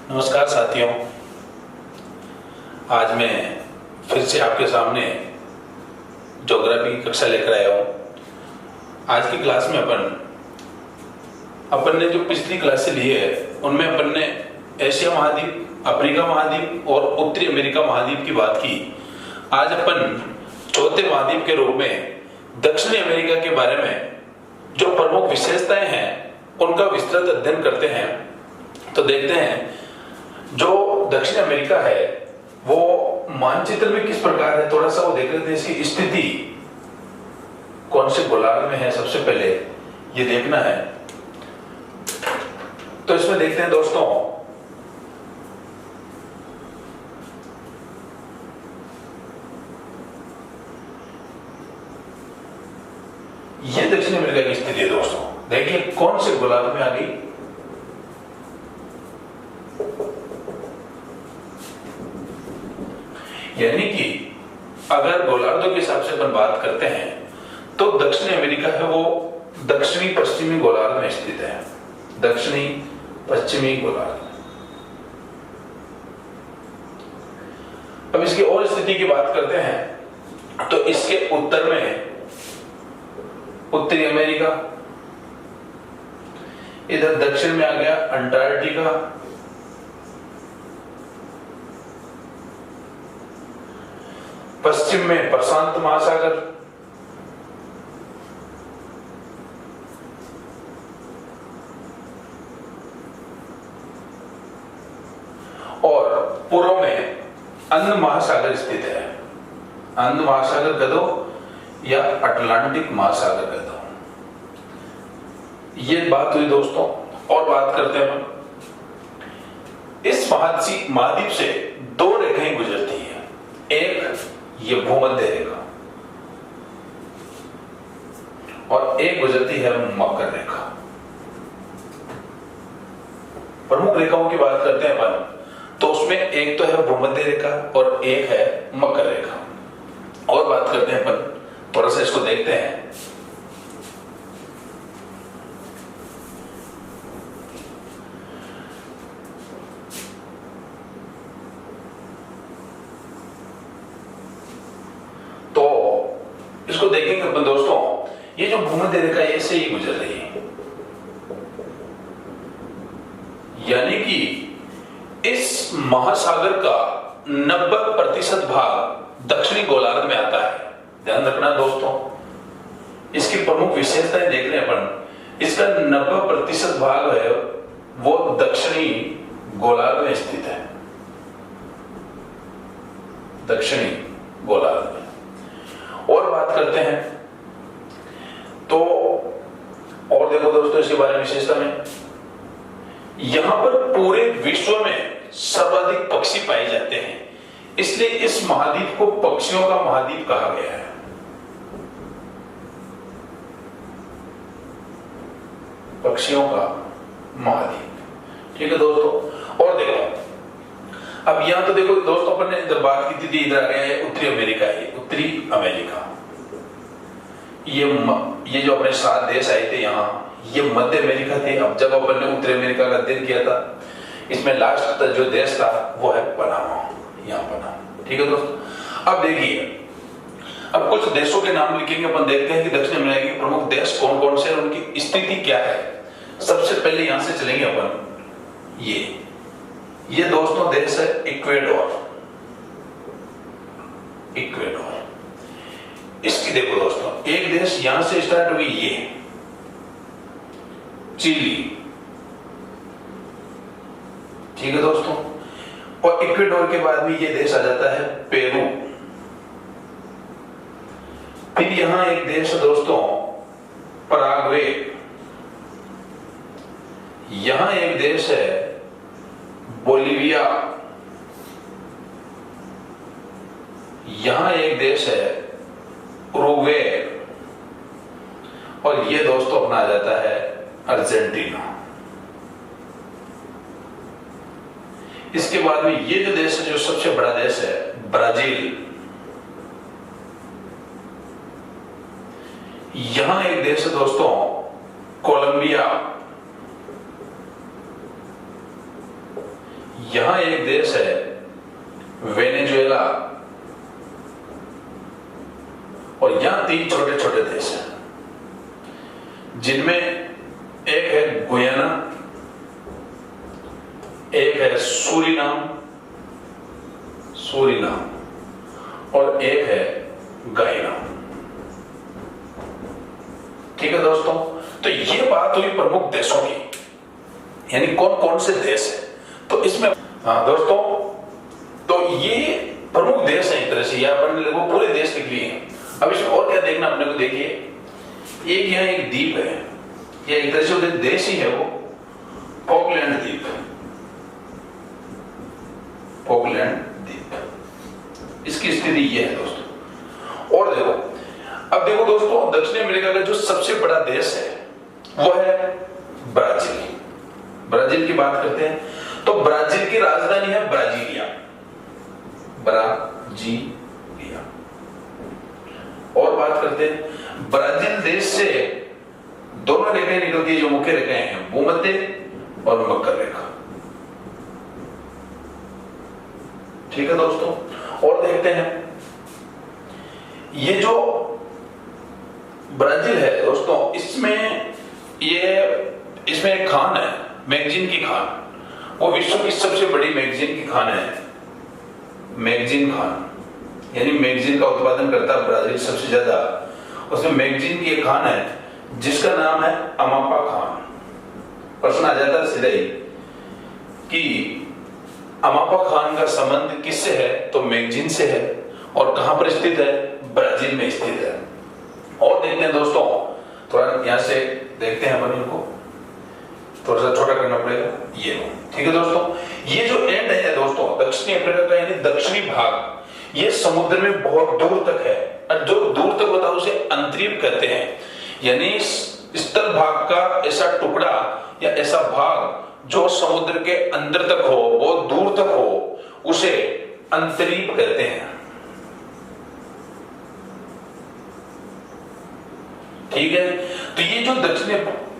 नमस्कार साथियों, आज मैं फिर से आपके सामने ज्योग्राफी की कक्षा लेकर आया हूँ। आज की क्लास में अपन ने जो पिछली क्लासें ली है उनमें अपन ने एशिया महाद्वीप, अफ्रीका महाद्वीप और उत्तरी अमेरिका महाद्वीप की बात की। आज अपन चौथे महाद्वीप के रूप में दक्षिणी अमेरिका के बारे में जो प्रमुख विशेषताएं हैं उनका विस्तृत अध्ययन करते हैं। तो देखते हैं जो दक्षिण अमेरिका है वो मानचित्र में किस प्रकार है, थोड़ा सा वो देख लेते हैं। इसकी स्थिति कौन से गोलार्ध में है, सबसे पहले ये देखना है। तो इसमें देखते हैं दोस्तों, ये दक्षिण अमेरिका की स्थिति है दोस्तों। देखिए कौन से गोलार्ध में आ गई। यानी कि अगर गोलार्धों के हिसाब से अपन बात करते हैं तो दक्षिणी अमेरिका है वो दक्षिणी पश्चिमी गोलार्ध में स्थित है। दक्षिणी पश्चिमी गोलार्ध। अब इसकी और स्थिति की बात करते हैं तो इसके उत्तर में उत्तरी अमेरिका, इधर दक्षिण में आ गया अंटार्कटिका, पश्चिम में प्रशांत महासागर, और पूर्व में अंध महासागर स्थित है। अंध महासागर कह दो या अटलांटिक महासागर कह दो। ये बात हुई दोस्तों। और बात करते हैं, इस महाद्वीप से दो रेखाएं गुजरती है। एक ये भूमध्य रेखा और एक गुजरती है मकर रेखा। प्रमुख रेखाओं की बात करते हैं अपन तो उसमें एक तो है भूमध्य रेखा और एक है मकर रेखा। और बात करते हैं अपन, थोड़ा सा इसको देखते हैं। तो इसको देखेंगे अपन दोस्तों, ये जो भूमध्य रेखा ऐसे ही गुजर रही है। यानी कि इस महासागर का 90% भाग दक्षिणी गोलार्ध में आता है। ध्यान रखना दोस्तों, इसकी प्रमुख विशेषताएं देख रहे हैं अपन। इसका 90% भाग है वो दक्षिणी गोलार्ध में स्थित है। दक्षिणी गोलार्ध में। और बात करते हैं तो और देखो दोस्तों इसके बारे में विशेषता में, यहां पर पूरे विश्व में सर्वाधिक पक्षी पाए जाते हैं, इसलिए इस महाद्वीप को पक्षियों का महाद्वीप कहा गया है। पक्षियों का महाद्वीप। ठीक है दोस्तों। और देखो अब यहां तो देखो दोस्तों, अपन ने इधर बात की थी, इधर आ गया है उत्तरी अमेरिका। है उत्तरी अमेरिका। ये जो अपने 7 देश आए थे यहाँ, ये मध्य अमेरिका थे। अब जब अपन ने उत्तरी अमेरिका का अध्ययन किया था, इसमें लास्ट जो देश था वो है पनामा। यहाँ पनामा। ठीक है दोस्तों। अब देखिए, अब कुछ देशों के नाम लिखेंगे अपन, देखते हैं कि दक्षिण अमेरिका के प्रमुख देश कौन कौन से, उनकी स्थिति क्या है। सबसे पहले यहां से चलेंगे अपन। ये दोस्तों देश है इक्वेडोर। इक्वेडोर। इसकी देखो दोस्तों, एक देश यहां से स्टार्ट हुई, ये चिली। ठीक है दोस्तों। और इक्वेडोर के बाद भी ये देश आ जाता है पेरू। फिर यहां एक देश है दोस्तों पराग्वे। यहां एक देश है बोलिविया। यहां एक देश है उरुग्वे। और ये दोस्तों अपना आ जाता है अर्जेंटीना। इसके बाद में ये जो देश है, जो सबसे बड़ा देश है, ब्राजील। यहां एक देश है दोस्तों कोलंबिया। यहां एक देश है वेनेजुएला, और यहां 3 छोटे छोटे देश हैं, जिनमें एक है गुयाना, एक है सूरीनाम और एक है गायना। ठीक है दोस्तों, तो ये बात हुई प्रमुख देशों की, यानी कौन कौन से देश है। तो इसमें दोस्तों, तो ये प्रमुख देश है एक तरह से, या अपन लोगों पूरे देश लिख लिए हैं। अब इसमें और क्या देखना अपने को, देखिए एक यहाँ एक द्वीप है, या एक तरह से देश ही है वो, फॉकलैंड द्वीप। इसकी स्थिति ये है दोस्तों। और देखो, अब देखो दोस्तों, दक्षिण अमेरिका का जो सबसे बड़ा देश है वो है ब्राजील की बात करते हैं। तो ब्राजील की राजधानी है ब्राजीलिया। और बात करते हैं, ब्राजील देश से दोनों रेखाएं निकलती है, जो मुख्य रेखाएं हैं, भूमध्य और मकर रेखा। ठीक है दोस्तों, और देखते हैं, ये जो ब्राजील है दोस्तों, इसमें एक खान है, मैगजीन की खान। वो विश्व की सबसे बड़ी मैगजीन की खान है, मैगजीन खान, यानी मैगजीन का उत्पादन करता है ब्राजील सबसे ज्यादा। उसमें मैगजीन की एक खान है जिसका नाम है अमापा खान। प्रश्न आ जाता है सीधे ही कि अमापा खान का संबंध किससे है, तो मैगजीन से है, और कहां पर स्थित है, ब्राजील में स्थित है। और देखते हैं दोस्तों, थोड़ा यहां से देखते हैं अपन, इनको थोड़ा सा छोटा करना पड़ेगा, ये। ठीक है दोस्तों, ये जो एंड है दोस्तों दक्षिणी अफ्रीका का, यानी दक्षिणी भाग, ये समुद्र में बहुत दूर तक है, और जो दूर तक होता है उसे अंतरीप कहते हैं। यानी स्थल भाग का ऐसा टुकड़ा या ऐसा भाग जो समुद्र के अंदर तक हो, बहुत दूर तक हो, उसे अंतरीप कहते हैं। ठीक है, तो ये जो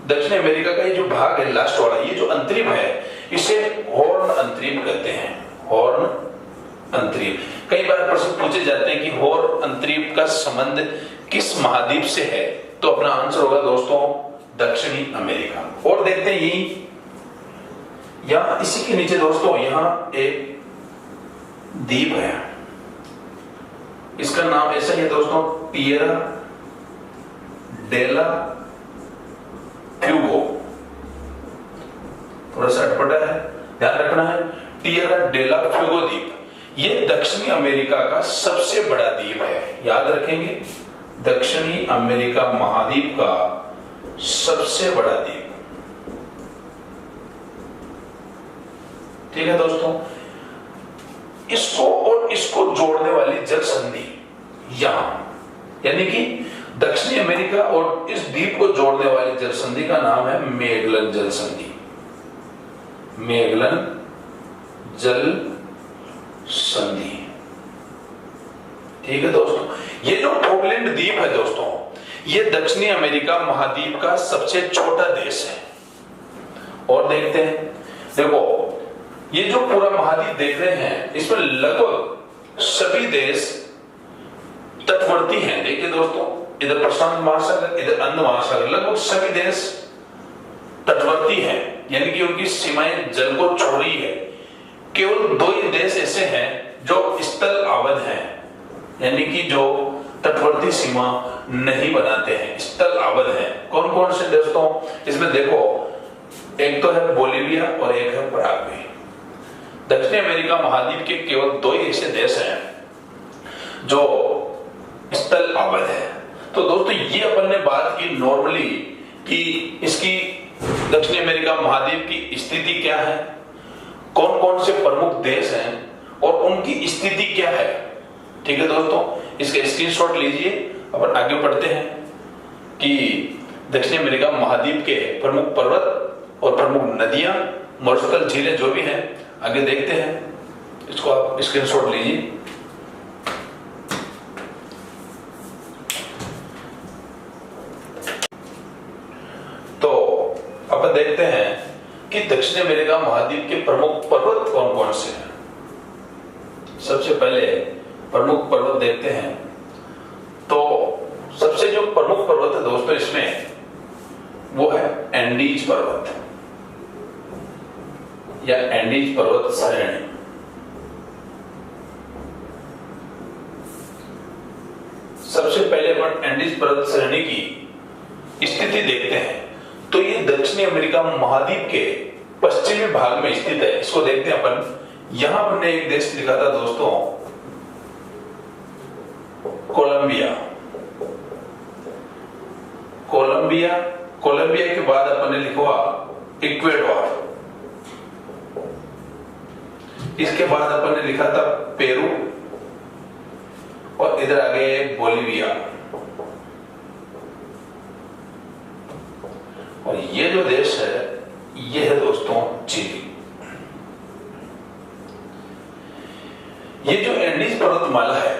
दक्षिण अमेरिका का ये जो भाग है लास्ट वाला, ये जो अंतरिम है, इसे हॉर्न अंतरिम कहते हैं। हॉर्न अंतरिम। कई बार प्रश्न पूछे जाते हैं कि हॉर्न अंतरिम का संबंध किस महाद्वीप से है, तो अपना आंसर होगा दोस्तों दक्षिणी अमेरिका। और देखते हैं यही, यहां इसी के नीचे दोस्तों यहां एक द्वीप है, इसका नाम ऐसा ही है दोस्तों, टिएरा डेला फ्यूगो। थोड़ा सा अटपटा है, ध्यान रखना है, टिएरा डेला फ्यूगो द्वीप, ये दक्षिणी अमेरिका का सबसे बड़ा द्वीप है। याद रखेंगे, दक्षिणी अमेरिका महाद्वीप का सबसे बड़ा द्वीप। ठीक है दोस्तों, इसको और इसको जोड़ने वाली जल संधि यहां, यानी कि दक्षिणी अमेरिका और इस द्वीप को जोड़ने वाली जल संधि का नाम है मैगलन जल संधि। मैगलन जल संधि। ठीक है दोस्तों, ये जो फॉकलैंड द्वीप है दोस्तों, ये दक्षिणी अमेरिका महाद्वीप का सबसे छोटा देश है। और देखते हैं, देखो ये जो पूरा महाद्वीप देख रहे हैं, इसमें लगभग सभी देश तटवर्ती हैं। देखिए दोस्तों, इधर प्रशांत महासागर, इधर अंध महासागर, लगभग सभी देश तटवर्ती हैं, यानी कि उनकी सीमाएं जल को छोड़ रही है। केवल 2 ही देश ऐसे हैं जो स्थल आबद्ध हैं, यानी कि जो तटवर्ती सीमा नहीं बनाते हैं, स्थल आबद्ध हैं। कौन कौन से दोस्तों, इसमें देखो, एक तो है बोलिविया और एक है पराग्वे। दक्षिण अमेरिका महाद्वीप के केवल 2 ही ऐसे देश हैं जो स्थल आबद्ध है। तो दोस्तों ये अपन ने बात की नॉर्मली कि इसकी दक्षिण अमेरिका महाद्वीप की स्थिति क्या है, कौन कौन से प्रमुख देश हैं और उनकी स्थिति क्या है। ठीक है दोस्तों, इसके स्क्रीनशॉट लीजिए, अपन आगे बढ़ते हैं कि दक्षिण अमेरिका महाद्वीप के प्रमुख पर्वत और प्रमुख नदियां, मरुस्थल, झीलें जो भी हैं, आगे देखते हैं। इसको आप स्क्रीनशॉट लीजिए। तो अपन देखते हैं कि दक्षिण अमेरिका महाद्वीप के प्रमुख पर्वत कौन कौन से हैं। सबसे पहले प्रमुख पर्वत देखते हैं। तो सबसे जो प्रमुख पर्वत है दोस्तों इसमें वो है एंडीज पर्वत या एंडीज पर्वत श्रेणी। सबसे पहले अपन एंडीज पर्वत श्रेणी की स्थिति देखते हैं। तो ये दक्षिणी अमेरिका महाद्वीप के पश्चिमी भाग में स्थित है। इसको देखते हैं अपन। यहां हमने एक देश लिखा था दोस्तों कोलंबिया। कोलंबिया कोलंबिया के बाद अपन ने लिखा इक्वेडोर। इसके बाद अपन ने लिखा था पेरू और इधर आगे बोलिविया। और ये जो देश है ये है दोस्तों चिली। ये जो एंडीज पर्वतमाला है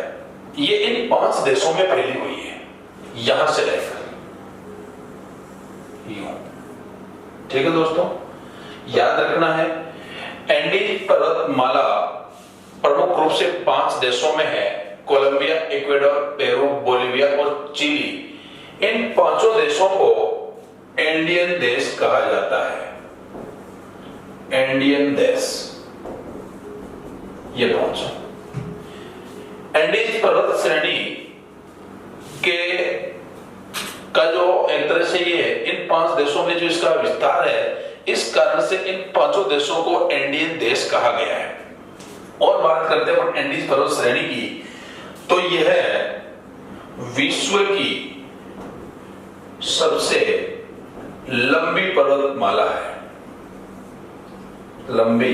ये इन 5 देशों में फैली हुई है, यहां से लेकर यूं। ठीक है दोस्तों, याद रखना है एंडीज पर्वतमाला प्रमुख रूप से 5 देशों में है, कोलंबिया, इक्वेडोर, पेरू, बोलिविया और चिली। इन 5 देशों को एंडियन देश कहा जाता है। एंडियन देश ये 5 एंडीज पर्वत श्रेणी के का जो एक तरह से ये इन 5 देशों में जो इसका विस्तार है, इस कारण से इन 5 देशों को एंडियन देश कहा गया है। और बात करते हैं एंडीज पर्वत श्रेणी की, तो यह है विश्व की सबसे लंबी पर्वतमाला है। लंबी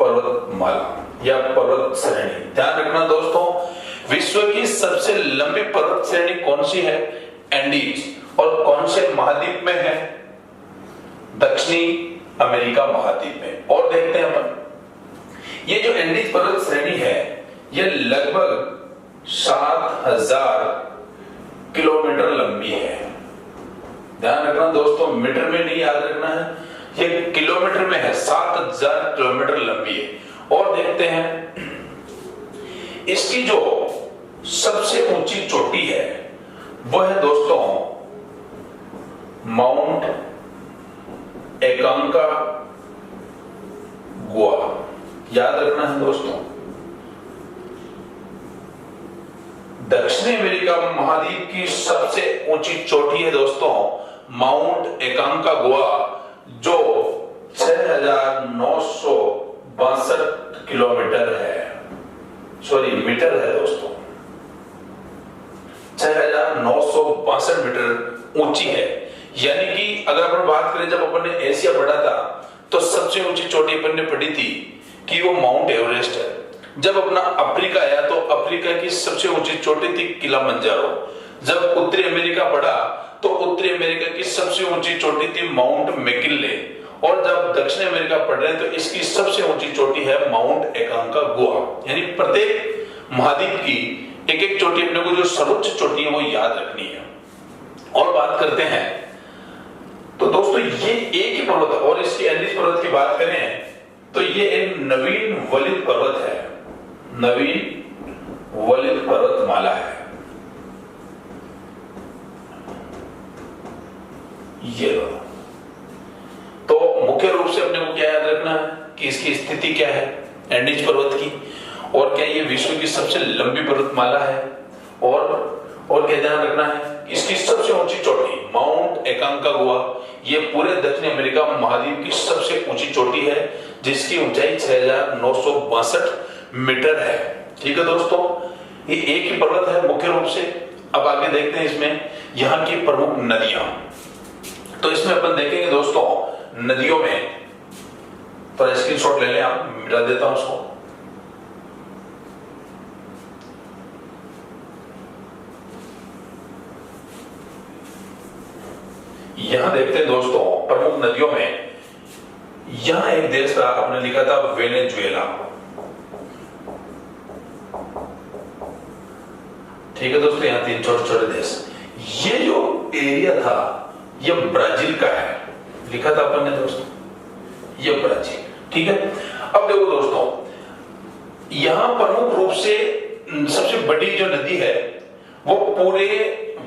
पर्वतमाला या पर्वत श्रेणी, ध्यान रखना दोस्तों, विश्व की सबसे लंबी पर्वत श्रेणी कौन सी है? एंडीज। और कौन से महाद्वीप में है? दक्षिणी अमेरिका महाद्वीप में। और देखते हैं अपन, ये जो एंडीज पर्वत श्रेणी है यह लगभग 7000 किलोमीटर लंबी है। ध्यान रखना दोस्तों, मीटर में नहीं याद रखना है, ये किलोमीटर में है। 7000 किलोमीटर लंबी है। और देखते हैं इसकी जो सबसे ऊंची चोटी है वो है दोस्तों माउंट एकांका गुआ। याद रखना है दोस्तों, दक्षिणी अमेरिका महाद्वीप की सबसे ऊंची चोटी है दोस्तों माउंट एकांका गुआ, जो 6962 किलोमीटर है, सॉरी मीटर है दोस्तों, 6962 मीटर ऊंची है। यानी कि अगर अपन बात करें, जब अपन ने एशिया पढ़ा था तो सबसे ऊंची चोटी अपन ने पढ़ी थी कि वो माउंट एवरेस्ट है। जब अपना अफ्रीका आया तो अफ्रीका की सबसे ऊंची चोटी थी किलिमंजारो। जब उत्तरी अमेरिका पढ़ा तो उत्तरी अमेरिका की सबसे ऊंची चोटी थी माउंट मैकिन्ले। और जब दक्षिण अमेरिका पढ़ रहे हैं तो इसकी सबसे ऊंची चोटी है माउंट एकांका गुआ। यानी प्रत्येक महाद्वीप की एक एक चोटी अपने को जो सर्वोच्च चोटी है वो याद रखनी है। और बात करते हैं तो दोस्तों ये एक ही पर्वत है। और इसकी एंडीज पर्वत की बात करें तो ये एक नवीन वलित पर्वत है, नवीन वलित पर्वतमाला है। ये तो मुख्य रूप से अपने को क्या याद रखना है कि इसकी स्थिति क्या है एंडीज पर्वत की, और क्या ये विश्व की सबसे लंबी पर्वतमाला है, और क्या ध्यान रखना है इसकी सबसे ऊंची चोटी माउंट एकांका गुआ, ये पूरे दक्षिण अमेरिका महाद्वीप की सबसे ऊंची चोटी है जिसकी ऊंचाई 6962 मीटर है। ठीक है दोस्तों, ये एक ही पर्वत है मुख्य रूप से। अब आगे देखते हैं इसमें यहाँ की प्रमुख नदियां। तो इसमें अपन देखेंगे दोस्तों नदियों में, तो स्क्रीनशॉट ले लें आप, मिटा देता हूं उसको। यहां देखते हैं दोस्तों प्रमुख नदियों में, यहां एक देश था आपने लिखा था वेनेजुएला। ठीक है दोस्तों, यहां 3 छोटे छोटे देश। ये जो एरिया था ये ब्राजील का है, लिखा था अपन ने दोस्तों, ये ब्राजील। ठीक है, अब देखो दोस्तों, यहां प्रमुख रूप से सबसे बड़ी जो नदी है वो पूरे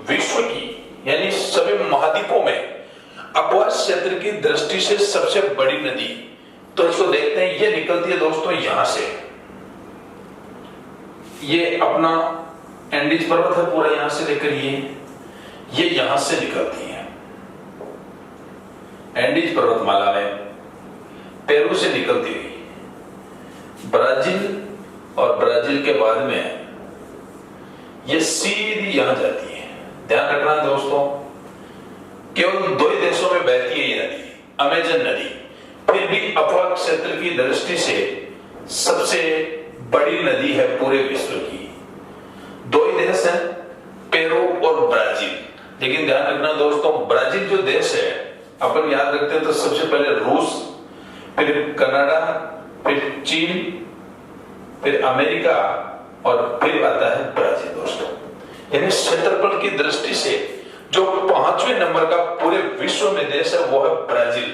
विश्व की यानी सभी महाद्वीपों में अपवास क्षेत्र की दृष्टि से सबसे बड़ी नदी, तो इसको देखते हैं। ये निकलती है दोस्तों यहां से, ये अपना एंडीज पर्वत है पूरा, यहां से लेकर ये यहां से निकलती है एंडीज पर्वतमाला में, पेरू से निकलती हुई ब्राजील, और ब्राजील के बाद में ये सीधी यहां जाती है। ध्यान रखना दोस्तों, केवल 2 ही देशों में बहती है ये नदी, अमेजन नदी, फिर भी अपवास क्षेत्र की दृष्टि से सबसे बड़ी नदी है पूरे विश्व की। 2 ही देश हैं, पेरू और ब्राजील। लेकिन ध्यान रखना दोस्तों, ब्राजील जो देश है अपन याद रखते हैं तो सबसे पहले रूस, फिर कनाडा, फिर चीन, फिर अमेरिका और फिर आता है ब्राजील दोस्तों। यानी क्षेत्रफल की दृष्टि से जो 5वें नंबर का पूरे विश्व में देश है वो है ब्राजील।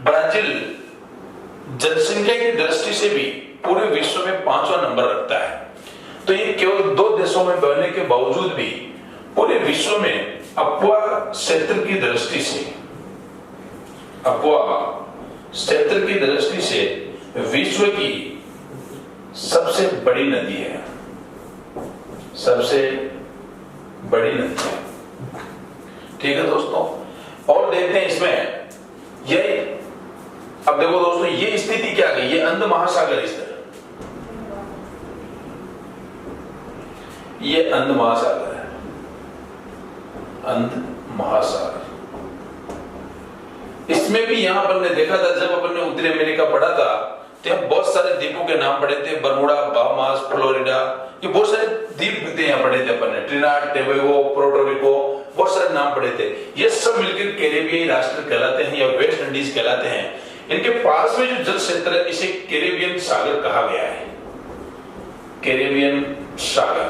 ब्राजील जनसंख्या की दृष्टि से भी पूरे विश्व में 5वां नंबर रखता है। तो ये केवल 2 देशों में बहने के बावजूद भी पूरे विश्व में अपवा क्षेत्र की दृष्टि से, अपवा क्षेत्र की दृष्टि से विश्व की सबसे बड़ी नदी है, सबसे बड़ी नदी है। ठीक है दोस्तों, और देखते हैं इसमें ये, अब देखो दोस्तों ये स्थिति क्या गई, ये अंध महासागर, इस तरह ये अंध महासागर है, अंध महासागर। इसमें भी यहां अपन ने देखा था, जब अपन ने उत्तरी अमेरिका पढ़ा था तो यहाँ बहुत सारे द्वीपों के नाम पढ़े थे, बरमुडा, बाहामास, फ्लोरिडा, ये बहुत सारे द्वीप थे यहाँ पढ़े थे अपन ने, ट्रिनिडाद, टोबैगो, पोर्टोरिको, बहुत सारे नाम पढ़े थे। ये सब मिलकर कैरेबियन राष्ट्र कहलाते हैं या वेस्ट इंडीज कहलाते हैं। इनके पास में जो जल क्षेत्र है इसे कैरेबियन सागर कहा गया है, कैरेबियन सागर।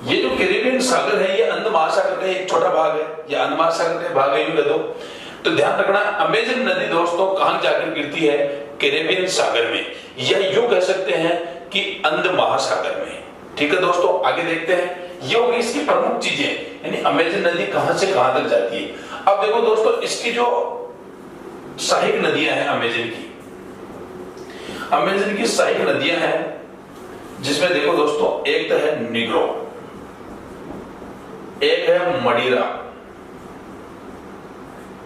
ये जो कैरेबियन सागर है ये अंध महासागर का एक छोटा भाग है, या अंध महासागर का भाग है यूं कह दो। तो ध्यान रखना, अमेजन नदी दोस्तों कहां जाकर गिरती है, कैरेबियन सागर में, या यूं कह सकते हैं कि अंध महासागर में। ठीक है दोस्तों, आगे देखते हैं, ये होगी इसकी प्रमुख चीजें, यानी अमेजन नदी कहां से कहां तक जाती है। अब देखो दोस्तों, इसकी जो सहायक नदियां हैं अमेजन की सहायक नदियां हैं, जिसमें देखो दोस्तों एक तो है निग्रो, एक है मडीरा,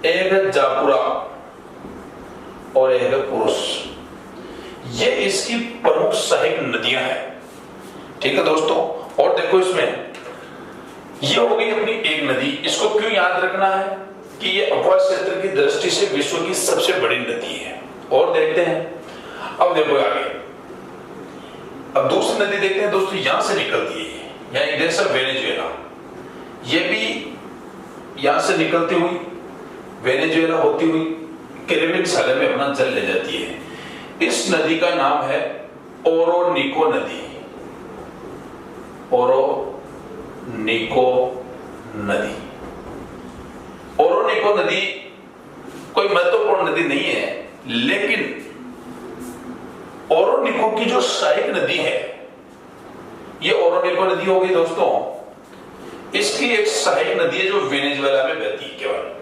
एक है जापुरा और एक है पुरुष। ये इसकी प्रमुख सहायक नदियां हैं। ठीक है दोस्तों, और देखो इसमें ये हो गई अपनी एक नदी। इसको क्यों याद रखना है कि ये अपवा क्षेत्र की दृष्टि से विश्व की सबसे बड़ी नदी है। और देखते हैं, अब देखो आगे, अब दूसरी नदी देखते हैं दोस्तों, यहां से निकलती है, यहां एक देश है वेनेजुएला, ये भी यहां से निकलती हुई वेनेजुएला होती हुई कैरेबियन सागर में अपना जल ले जाती है। इस नदी का नाम है ओरोनिको नदी, ओरोनिको नदी। ओरोनिको नदी कोई महत्वपूर्ण नदी नहीं है, लेकिन ओरोनिको की जो सहायक नदी है, ये ओरोनिको नदी होगी दोस्तों। इसकी एक सहायक नदी है जो वेनेजुएला में बहती है, केवल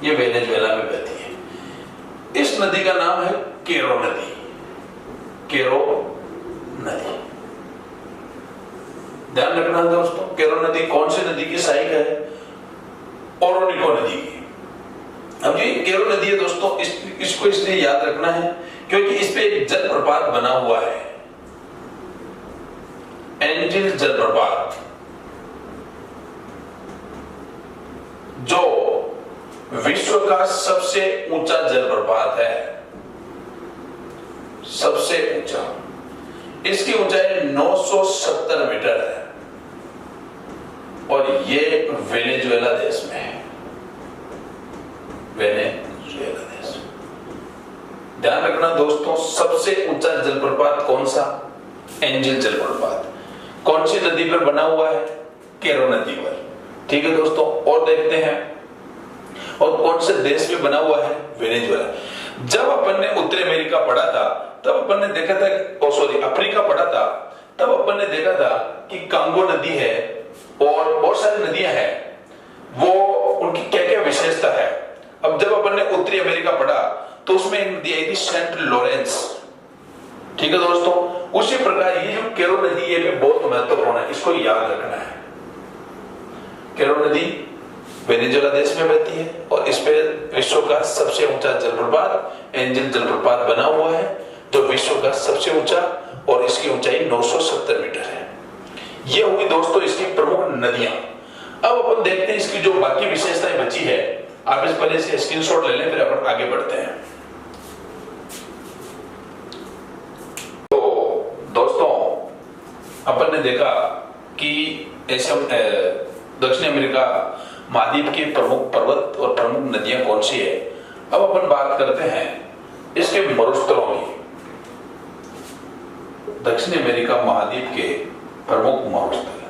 ये वेनेजुएला में बहती है। इस नदी का नाम है केरो नदी, केरो नदी। ध्यान रखना दोस्तों, केरो नदी कौन सी नदी की सहायक है, ओरोनिको नदी की। अब ये केरो नदी है दोस्तों, इसको इसलिए याद रखना है क्योंकि इस पे एक जलप्रपात बना हुआ है, एंजिल जलप्रपात, जो विश्व का सबसे ऊंचा जलप्रपात है, सबसे ऊंचा। इसकी ऊंचाई 970 मीटर है और ये वेनेजुएला देश में है, वेनेजुएला देश। ध्यान रखना दोस्तों, सबसे ऊंचा जलप्रपात कौन सा, एंजिल जलप्रपात। कौन सी नदी पर बना हुआ है, केरो नदी पर। ठीक है दोस्तों, और देखते हैं, और कौन से देश में बना हुआ है? वेनेजुएला। जब अपन ने उत्तरी अमेरिका पढ़ा था तब अपन ने देखा था, अफ्रीका पढ़ा था, तब अपन ने देखा था कि कांगो नदी है और बहुत सारी नदियां हैं, वो उनकी क्या क्या विशेषता है। अब जब अपन ने उत्तरी अमेरिका पढ़ा तो उसमें एक नदी आई थी सेंट लॉरेंस, ठीक है दोस्तों। उसी प्रकार ये जो केरो नदी है बहुत महत्वपूर्ण है, इसको याद रखना है। केरो नदी वेनेजुएला देश में बहती है और इस पे विश्व का सबसे ऊंचा जलप्रपात एंजल जलप्रपात बना हुआ है, जो विश्व का सबसे ऊंचा, और इसकी ऊंचाई 970 मीटर है। ये हुई दोस्तों इसकी प्रमुख नदियां। अब अपन देखते हैं इसकी जो बाकी विशेषताएं बची है। आप इस पहले से स्क्रीनशॉट ले लें, फिर अपन आगे बढ़ते हैं। तो दोस्तों अपन ने देखा कि दक्षिण अमेरिका महाद्वीप की प्रमुख पर्वत और प्रमुख नदियां कौन सी है। अब अपन बात करते हैं इसके मरुस्थलों की। दक्षिण अमेरिका महाद्वीप के प्रमुख मरुस्थल,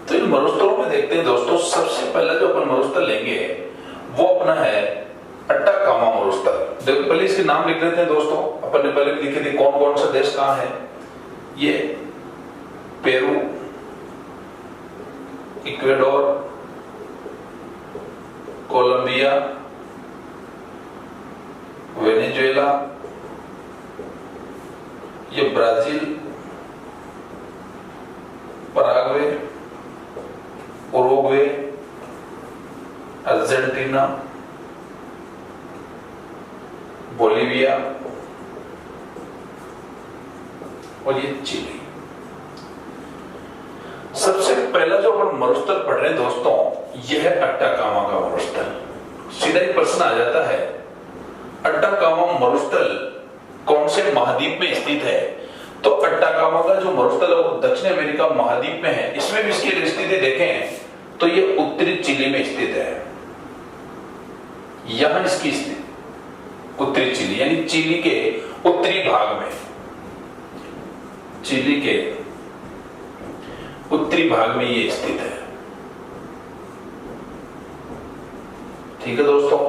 तो इन मरुस्थलों में देखते हैं दोस्तों, सबसे पहले जो अपन मरुस्थल लेंगे वो अपना है अट्टाकामा मरुस्थल। देखो पहले इसके नाम लिख लेते हैं दोस्तों, अपन ने पहले लिखे थे कौन कौन सा देश कहां है। ये पेरू, इक्वेडोर, कोलंबिया, वेनेजुएला, ये Brazil, Paraguay, Uruguay, Argentina, Bolivia और ये चिली। सबसे पहला जो अपन मरुस्थल पढ़ रहे हैं दोस्तों, यह है अट्टाकामा का मरुस्थल। सीधा एक प्रश्न आ जाता है, अट्टाकामा मरुस्थल कौन से महाद्वीप में स्थित है। तो अट्टाकामा का जो मरुस्थल है वो दक्षिण अमेरिका महाद्वीप में है। इसमें भी इसकी स्थिति देखें तो ये उत्तरी चिली में स्थित है। यहां इसकी स्थिति उत्तरी चिली यानी चिली के उत्तरी भाग में, चिली के उत्तरी भाग में ये स्थित है, ठीक है दोस्तों।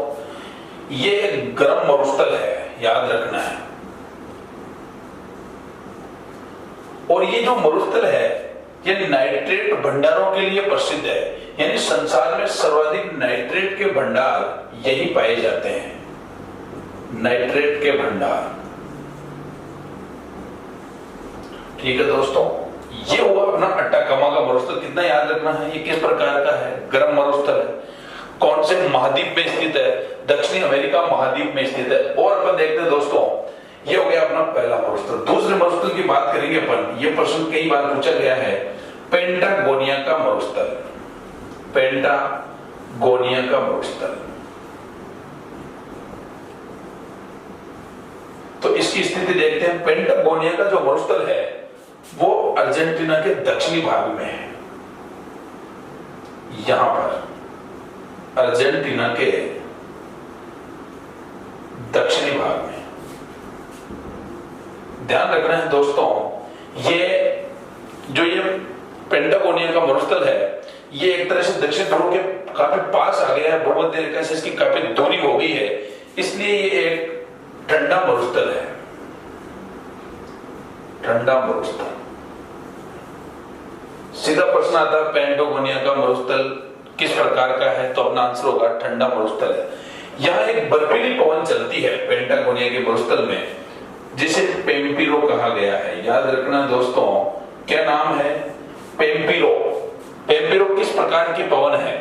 ये एक गर्म मरुस्थल है, याद रखना है। और ये जो मरुस्थल है ये नाइट्रेट भंडारों के लिए प्रसिद्ध है, यानी संसार में सर्वाधिक नाइट्रेट के भंडार यही पाए जाते हैं। नाइट्रेट के भंडार, ठीक है दोस्तों। ये हुआ अपना अट्टाकामा का मरुस्थल। कितना याद रखना है, ये किस प्रकार का है, गर्म मरुस्थल है, कौन से महाद्वीप में स्थित है, दक्षिणी अमेरिका महाद्वीप में स्थित है। और अपन देखते हैं दोस्तों, ये हो गया अपना पहला मरुस्थल। दूसरे मरुस्थल की बात करेंगे अपन, ये प्रश्न कई बार पूछा गया है, पेंटागोनिया का मरुस्थल। पेंटागोनिया का मरुस्थल, तो इसकी स्थिति देखते हैं। पेंटागोनिया का जो मरुस्थल है वो अर्जेंटीना के दक्षिणी भाग में है। यहां पर अर्जेंटीना के दक्षिणी भाग में, ध्यान रखना है दोस्तों, ये जो ये पेंटागोनिया का मरुस्थल है ये एक तरह से दक्षिण ध्रुव के काफी पास आ गया है, भूमध्य रेखा से इसकी काफी दूरी हो गई है, इसलिए ये एक ठंडा मरुस्थल है। ठंडा मरुस्थल। सीधा प्रश्न आता है पेंटागोनिया का मरुस्थल किस प्रकार का है, तो अपना आंसर होगा ठंडा मरुस्थल है। यहां एक बर्फीली पवन चलती है पेंटागोनिया के मरुस्थल में, जिसे पेम्पिरो कहा गया है। याद रखना दोस्तों, क्या नाम है, पेम्पिरो। पेम्पिरो किस प्रकार की पवन है,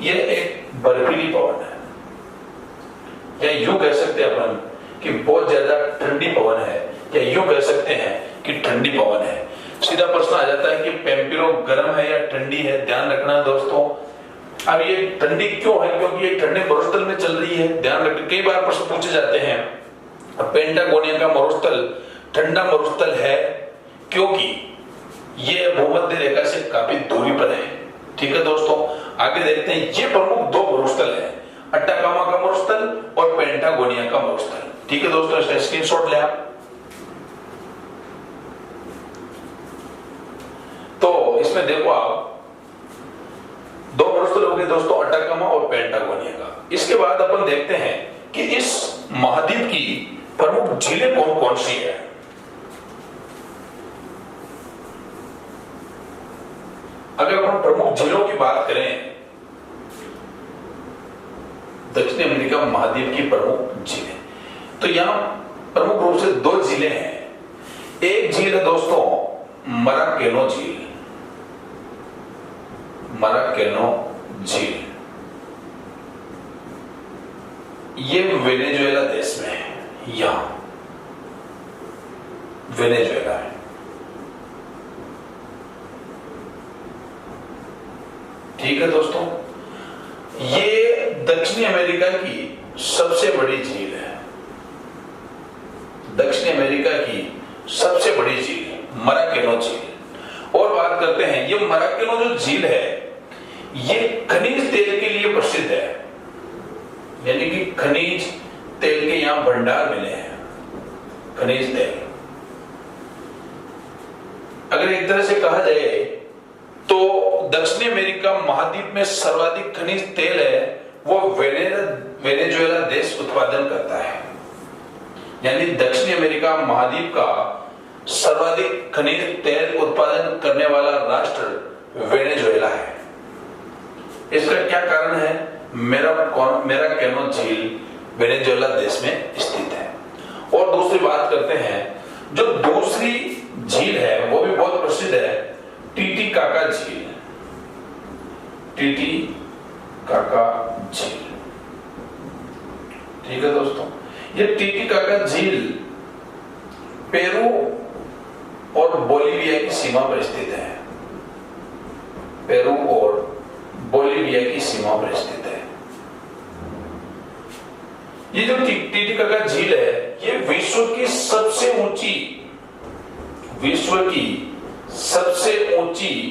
यह एक बर्फीली पवन है, या यूं कह सकते हैं अपन कि बहुत ज्यादा ठंडी पवन है, या यूं कह सकते हैं कि ठंडी पवन है। सीधा प्रश्न आ जाता है कि पेम्पिरो गर्म है या ठंडी है। ध्यान रखना दोस्तों, अब ये ठंडी क्यों है, क्योंकि ये ठंडे मरुस्थल में चल रही है। ध्यान रखना, कई बार प्रश्न पूछे जाते हैं। पेंटागोनिया का मरुस्थल ठंडा मरुस्थल है क्योंकि ये भूमध्य रेखा से काफी दूरी पर है, ठीक है दोस्तों। आगे देखते हैं, ये प्रमुख दो मरुस्थल है, अट्टाकामा का मरुस्थल और पेंटागोनिया का मरुस्थल, ठीक है दोस्तों। इसका स्क्रीनशॉट ले आप। तो इसमें देखो आप, दो मरुस्थल हो गई दोस्तों अटाकामा और पेंटागोनिया का। इसके बाद अपन देखते हैं कि इस महाद्वीप की प्रमुख झीलें कौन कौन सी है। अगर अपन प्रमुख झीलों की बात करें, दक्षिण अमेरिका महाद्वीप की प्रमुख झीलें, तो यहां प्रमुख रूप से दो झीलें हैं। एक झील है दोस्तों मराकेनो झील, मराकेनो झील, ये वेनेजुएला देश में है, यहां वेनेजुएला है। ठीक है दोस्तों, ये दक्षिणी अमेरिका की सबसे बड़ी झील है, दक्षिणी अमेरिका की सबसे बड़ी झील मराकेनो झील। और बात करते हैं, ये मराकेनो जो झील है ये खनिज तेल के लिए प्रसिद्ध है, यानी कि खनिज तेल के यहां भंडार मिले हैं, खनिज तेल। अगर एक तरह से कहा जाए तो दक्षिणी अमेरिका महाद्वीप में सर्वाधिक खनिज तेल है वो वेनेजुएला देश उत्पादन करता है, यानी दक्षिणी अमेरिका महाद्वीप का सर्वाधिक खनिज तेल उत्पादन करने वाला राष्ट्र वेनेजुएला है। इसका क्या कारण है? मराकेनो झील वेनेजुएला देश में स्थित है। और दूसरी बात करते हैं, जो दूसरी झील है वो भी बहुत प्रसिद्ध है, टीटीकाका झील, टीटीकाका झील। ठीक है दोस्तों, ये टीटीकाका झील पेरू और बोलिविया की सीमा पर स्थित है, पेरू और बोलिविया की सीमा पर स्थित है। ये जो टीटीकाका झील है ये विश्व की सबसे ऊंची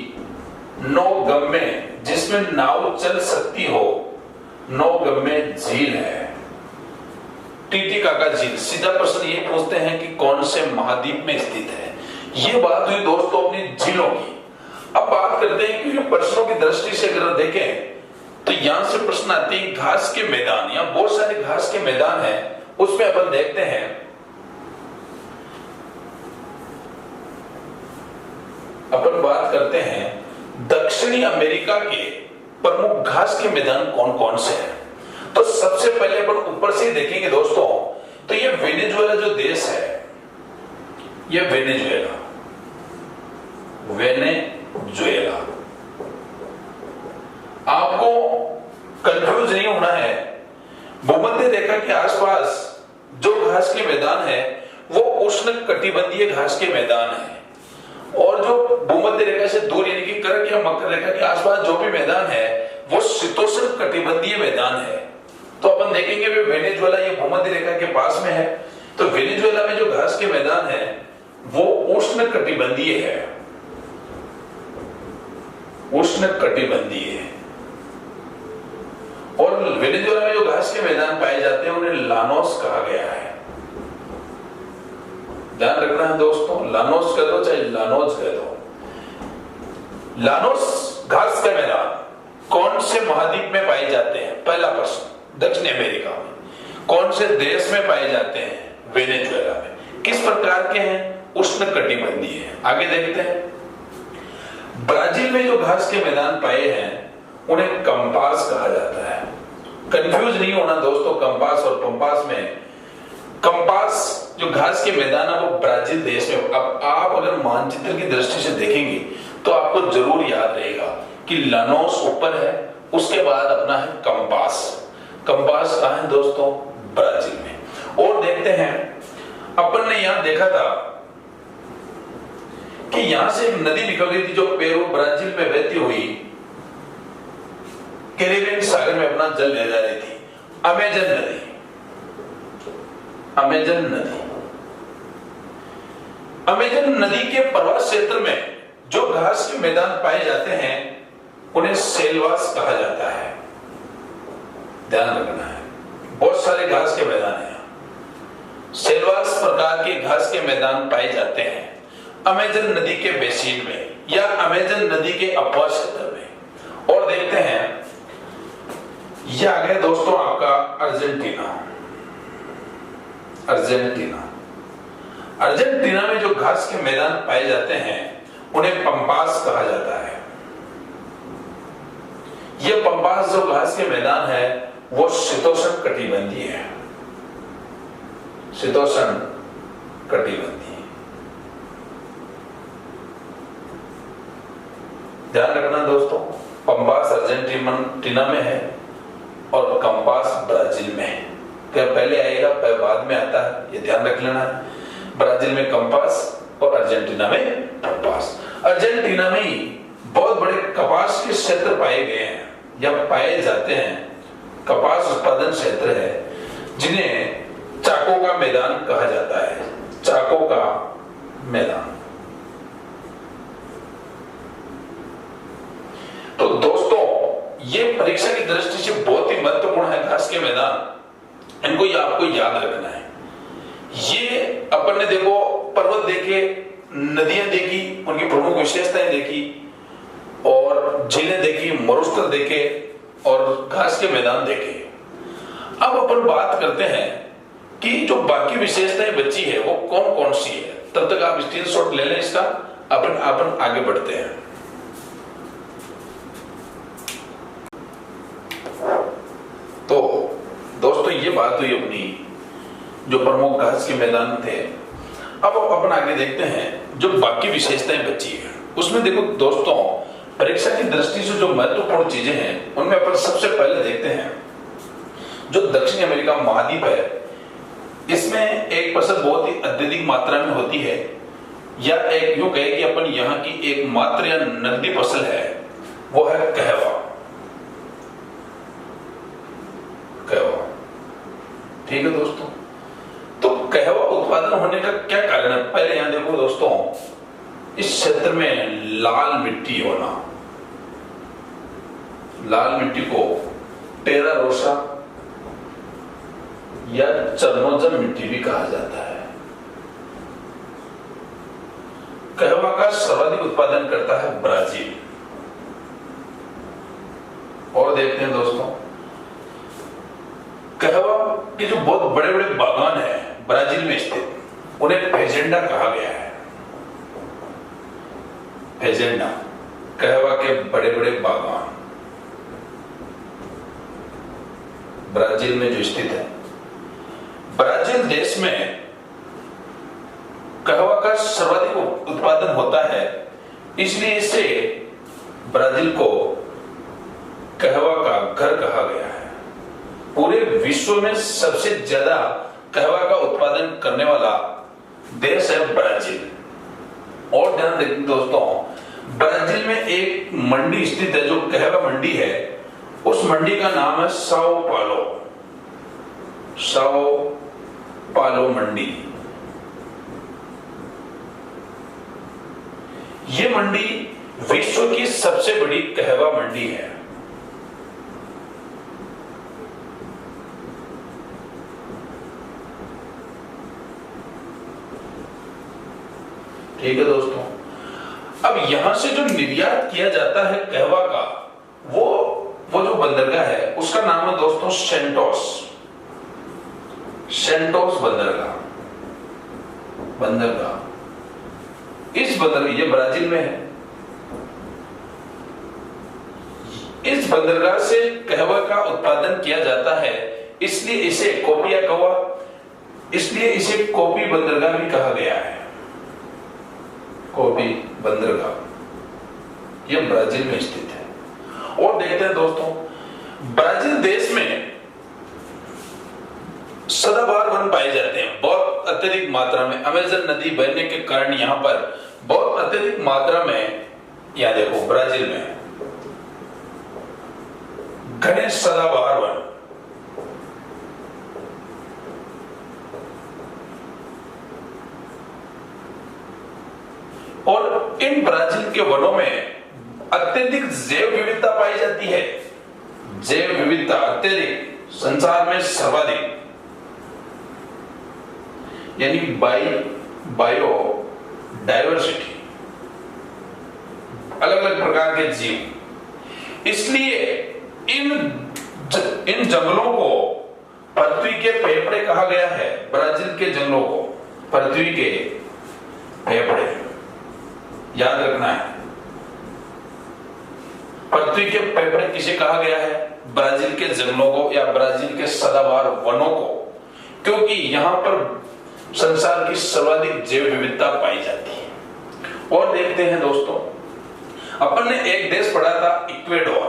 नौगम्य, जिसमें नाव चल सकती हो, नौगम्य झील है टीटीकाका झील। सीधा प्रश्न ये पूछते हैं कि कौन से महाद्वीप में स्थित है। ये बात हुई दोस्तों अपनी झीलों की। अब बात करते हैं कि प्रश्नों की दृष्टि से अगर देखें तो यहां से प्रश्न आते हैं घास के मैदान, यहां बहुत सारे घास के मैदान हैं, उसमें अपन देखते हैं अपन बात करते हैं दक्षिणी अमेरिका के प्रमुख घास के मैदान कौन कौन से हैं। तो सबसे पहले अपन ऊपर से देखेंगे दोस्तों, तो ये वेनेजुएला जो देश है, ये वेनेजुएला आपको कंफ्यूज नहीं होना है। भूमध्य रेखा के आसपास जो घास के मैदान है वो उष्ण कटिबंधीय घास के मैदान है, और जो भूमध्य रेखा से दूर यानी कि कर्क या मकर रेखा के आसपास जो भी मैदान है वो शीतोष्ण कटिबंधीय मैदान है। तो अपन देखेंगे वे वेनेजुएला ये भूमध्य रेखा के पास में है, तो वेनेजुएला में जो घास के मैदान है वो उष्ण कटिबंधीय है, उष्ण कटिबंधीय है। और वेनेजुएला में जो घास के मैदान पाए जाते हैं उन्हें लानोस कहा गया है। ध्यान रखना है दोस्तों, लानोस कह दो चाहे लानोस कह दो। लानोस घास के मैदान कौन से महाद्वीप में पाए जाते हैं? पहला प्रश्न, दक्षिण अमेरिका में। कौन से देश में पाए जाते हैं? वेनेजुएला में। किस प्रकार के हैं? उष्ण कटिबंधीय है। आगे देखते हैं, ब्राजील में जो घास के मैदान पाए हैं उन्हें कंपास कहा जाता है। कंफ्यूज नहीं होना दोस्तों कंपास और पंपास में। कंपास जो घास के मैदान है वो ब्राजील देश में। अब आप अगर मानचित्र की दृष्टि से देखेंगे तो आपको जरूर याद रहेगा कि लानोस ऊपर है, उसके बाद अपना है कंपास। कंपास कहां है दोस्तों? ब्राजील में। और देखते हैं, अपन ने यहां देखा था कि यहां से एक नदी निकल रही थी जो पेरू ब्राजील में बहती हुई कैरेबियन सागर में अपना जल ले जा रही थी, अमेजन नदी। अमेजन नदी, अमेजन नदी के प्रवास क्षेत्र में जो घास के मैदान पाए जाते हैं उन्हें सेलवास कहा जाता है। ध्यान रखना है, बहुत सारे घास के मैदान हैं, सेलवास प्रकार के घास के मैदान पाए जाते हैं अमेजन नदी के बेसिन में या अमेजन नदी के अपवास क्षेत्र में। और देखते हैं ये आ गया दोस्तों आपका अर्जेंटीना। अर्जेंटीना अर्जेंटीना में जो घास के मैदान पाए जाते हैं उन्हें पंपास कहा जाता है। यह पंपास जो घास के मैदान है वो शीतोष्ण कटिबंधीय है। शीतोष्ण कटिबंधीय, ध्यान रखना दोस्तों, पंपास अर्जेंटीना में है और कंपास ब्राजील में है। क्या पहले आएगा बाद में आता है, ये ध्यान रख लेना है। ब्राजील में कंपास और अर्जेंटीना में पंपास। अर्जेंटीना में ही बहुत बड़े कपास के क्षेत्र पाए गए हैं या पाए जाते हैं। कपास उत्पादन क्षेत्र है जिन्हें चाको का मैदान कहा जाता है। चाको का मैदान। तो दोस्तों ये परीक्षा की दृष्टि से बहुत ही महत्वपूर्ण है घास के मैदान। इनको आपको याद रखना है। ये अपन ने देखो पर्वत देखे, नदियां देखी, उनकी प्रमुख विशेषताएं देखी और झीलें देखी, मरुस्थल देखे और घास के मैदान देखे। अब अपन बात करते हैं कि जो बाकी विशेषताएं बची है वो कौन कौन सी है। तब तक आप स्क्रीनशॉट ले लें इसका, अपन आगे बढ़ते हैं। तो दोस्तों ये बात हुई अपनी जो प्रमुख घास के मैदान थे। अब अपन आगे देखते हैं जो बाकी विशेषताएं बची है उसमें देखो दोस्तों, परीक्षा की दृष्टि से जो महत्वपूर्ण चीजें हैं उनमें अपन सबसे पहले देखते हैं जो दक्षिण अमेरिका महाद्वीप है। इसमें एक फसल बहुत ही अत्यधिक मात्रा में होती है, या एक यूं कहे कि अपन यहाँ की एक मात्र या नगदी फसल है, वो है कहवा। कहवा, ठीक है दोस्तों। तो कहवा उत्पादन होने का क्या कारण है? पहले यहां देखो दोस्तों, इस क्षेत्र में लाल मिट्टी होना। लाल मिट्टी को टेरा रोसा या चरनोजम मिट्टी भी कहा जाता है। कहवा का सर्वाधिक उत्पादन करता है ब्राजील। और देखते हैं दोस्तों, कहवा के जो बहुत बड़े बड़े बागान है ब्राजील में स्थित, उन्हें फेजेंडा कहा गया है। फेजेंडा, कहवा के बड़े बड़े बागान ब्राजील में जो स्थित है। ब्राजील देश में कहवा का सर्वाधिक उत्पादन होता है, इसलिए इसे ब्राजील को कहवा का घर कहा गया है। पूरे विश्व में सबसे ज्यादा कहवा का उत्पादन करने वाला देश है ब्राजील। और ध्यान रखिए दोस्तों, ब्राजील में एक मंडी स्थित है जो कहवा मंडी है। उस मंडी का नाम है साओ पालो। साओ पालो मंडी। ये मंडी विश्व की सबसे बड़ी कहवा मंडी है। ठीक है दोस्तों। अब यहां से जो निर्यात किया जाता है कहवा का, वो जो बंदरगाह है उसका नाम है दोस्तों सेंटोस। सेंटोस बंदरगाह। इस बंदरगाह, ये ब्राजील में है। इस बंदरगाह से कहवा का उत्पादन किया जाता है, इसलिए इसे कोपिया कहवा, इसलिए इसे कोपी बंदरगाह भी कहा गया है। कोपी बंदरगाह यह ब्राजील में स्थित है। और देखते हैं दोस्तों, ब्राजील देश में सदाबहार वन पाए जाते हैं बहुत अत्यधिक मात्रा में। अमेज़न नदी बहने के कारण यहां पर बहुत अत्यधिक मात्रा में, यहां देखो ब्राजील में घने सदाबहार वन। और इन ब्राजील के वनों में अत्यधिक जैव विविधता पाई जाती है। जैव विविधता अत्यधिक, संसार में सर्वाधिक, यानी बायो डाइवर्सिटी, अलग अलग प्रकार के जीव। इसलिए इन जंगलों को पृथ्वी के फेफड़े कहा गया है। ब्राजील के जंगलों को पृथ्वी के फेफड़े याद रखना है। पृथ्वी के फेफड़े किसे कहा गया है? ब्राजील के जंगलों को या ब्राजील के सदाबहार वनों को, क्योंकि यहां पर संसार की सर्वाधिक जैव विविधता पाई जाती है। और देखते हैं दोस्तों, अपन ने एक देश पढ़ा था इक्वेडोर।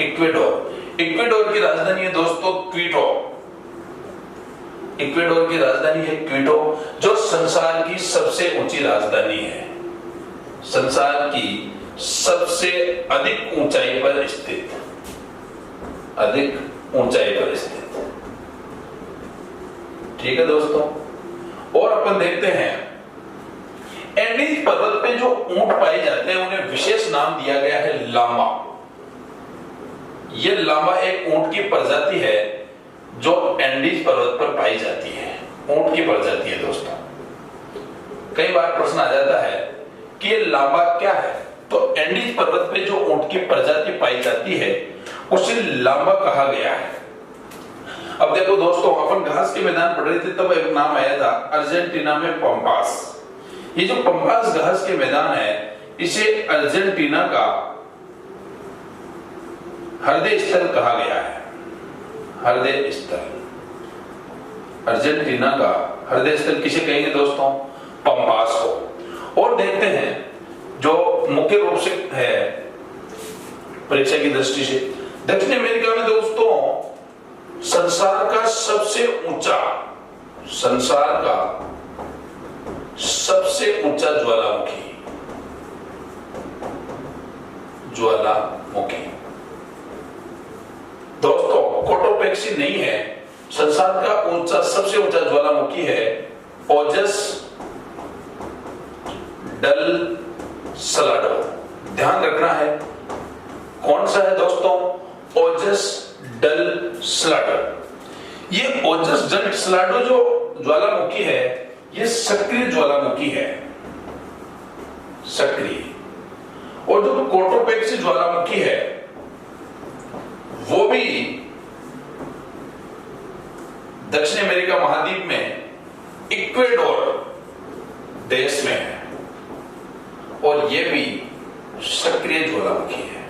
इक्वेडोर की राजधानी है दोस्तों क्विटो। इक्वेडोर की राजधानी है क्विटो, जो संसार की सबसे ऊंची राजधानी है, संसार की सबसे अधिक ऊंचाई पर स्थित, अधिक ऊंचाई पर स्थित। ठीक है दोस्तों। और अपन देखते हैं एंडीज पर्वत पे जो ऊंट पाए जाते हैं उन्हें विशेष नाम दिया गया है लामा। यह लामा एक ऊंट की प्रजाति है जो एंडीज पर्वत पर पाई जाती है, ऊंट की प्रजाति है दोस्तों। कई बार प्रश्न आ जाता है कि ये लामा क्या है, तो एंडीज पर्वत पे जो ऊंट की प्रजाति पाई जाती है उसे लामा कहा गया है। अब देखो दोस्तों, अपन घास के मैदान पढ़ रहे थे तब एक नाम आया था अर्जेंटीना में पंपास। ये जो पंपास घास के मैदान है इसे अर्जेंटीना का हृदय स्थल कहा गया है। हृदय स्थल, अर्जेंटीना का हृदय स्थल किसे कहेंगे दोस्तों? पंपास को। और देखते हैं जो मुख्य रूप से है परीक्षा की दृष्टि से, दक्षिण अमेरिका में दोस्तों संसार का सबसे ऊंचा ज्वालामुखी दोस्तों कोटोपेक्सी नहीं है, संसार का सबसे ऊंचा ज्वालामुखी है ओजस डल सलाडो। ध्यान रखना है कौन सा है दोस्तों? ओजस डल सलाडो। ये ओजस डल सलाडो जो ज्वालामुखी है ये सक्रिय ज्वालामुखी है, सक्रिय। और जो कोटोपेक्सी ज्वालामुखी है वो भी दक्षिण अमेरिका महाद्वीप में इक्वेडोर देश में है और ये भी सक्रिय ज्वालामुखी है,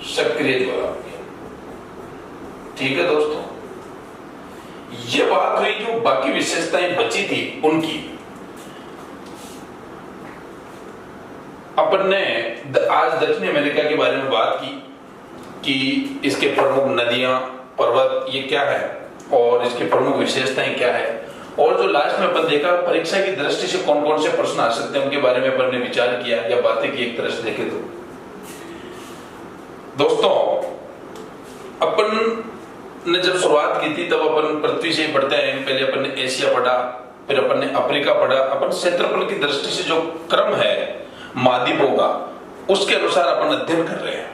सक्रिय ज्वालामुखी। ठीक है दोस्तों, ये बात हुई जो बाकी विशेषताएं बची थी उनकी। अपन ने आज दक्षिण अमेरिका के बारे में बात की कि इसके प्रमुख नदियां, पर्वत ये क्या है और इसकी प्रमुख विशेषताएं क्या है, और जो लास्ट में अपन देखा परीक्षा की दृष्टि से कौन कौन से प्रश्न आ सकते हैं उनके बारे में अपन ने विचार किया या बातें की। एक तरह से देखे तो दोस्तों अपन ने जब शुरुआत की थी तब अपन पृथ्वी से ही पढ़ते हैं। पहले अपन ने एशिया पढ़ा, फिर अपन ने अफ्रीका पढ़ा। अपन क्षेत्रफल की दृष्टि से जो क्रम है महाद्वीपों का उसके अनुसार अपन अध्ययन कर रहे हैं।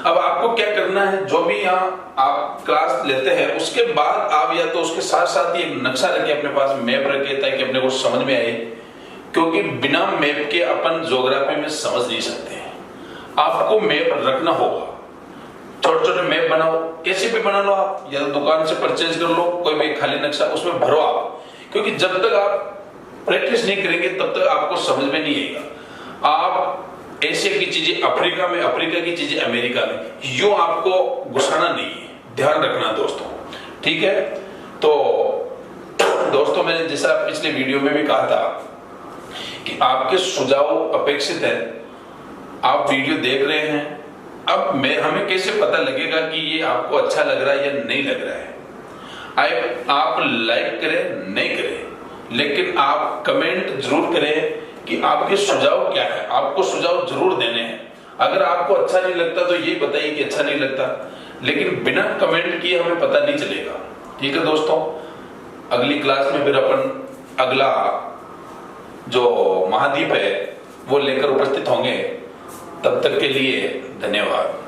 अब आपको क्या करना है, जो भी यहाँ आप क्लास लेते हैं उसके बाद आप या तो उसके साथ साथ ही एक नक्शा रखें अपने पास, मैप रखें ताकि अपने को समझ में आए, क्योंकि बिना मैप के अपन ज्योग्राफी में समझ नहीं सकते हैं। आपको मैप रखना होगा, छोटे छोटे मैप बनाओ, कैसे भी बना लो आप, या तो दुकान से परचेज कर लो कोई भी खाली नक्शा, उसमें भरो आप, क्योंकि जब तक आप प्रैक्टिस नहीं करेंगे तब तक आपको समझ में नहीं आएगा। आप एशिया की चीजें अफ्रीका में, अफ्रीका की चीजें अमेरिका में, यूं आपको घुसाना नहीं है, ध्यान रखना दोस्तों। ठीक है, तो दोस्तों मैंने जैसा पिछले वीडियो में भी कहा था कि आपके सुझाव अपेक्षित है। आप वीडियो देख रहे हैं, अब हमें कैसे पता लगेगा कि ये आपको अच्छा लग रहा है या नहीं लग रहा है? आप लाइक करें नहीं करें, लेकिन आप कमेंट जरूर करें कि आपके सुझाव क्या है। आपको सुझाव जरूर देने हैं। अगर आपको अच्छा नहीं लगता तो ये बताइए कि अच्छा नहीं लगता, लेकिन बिना कमेंट किए हमें पता नहीं चलेगा। ठीक है दोस्तों, अगली क्लास में फिर अपन अगला जो महाद्वीप है वो लेकर उपस्थित होंगे। तब तक के लिए धन्यवाद।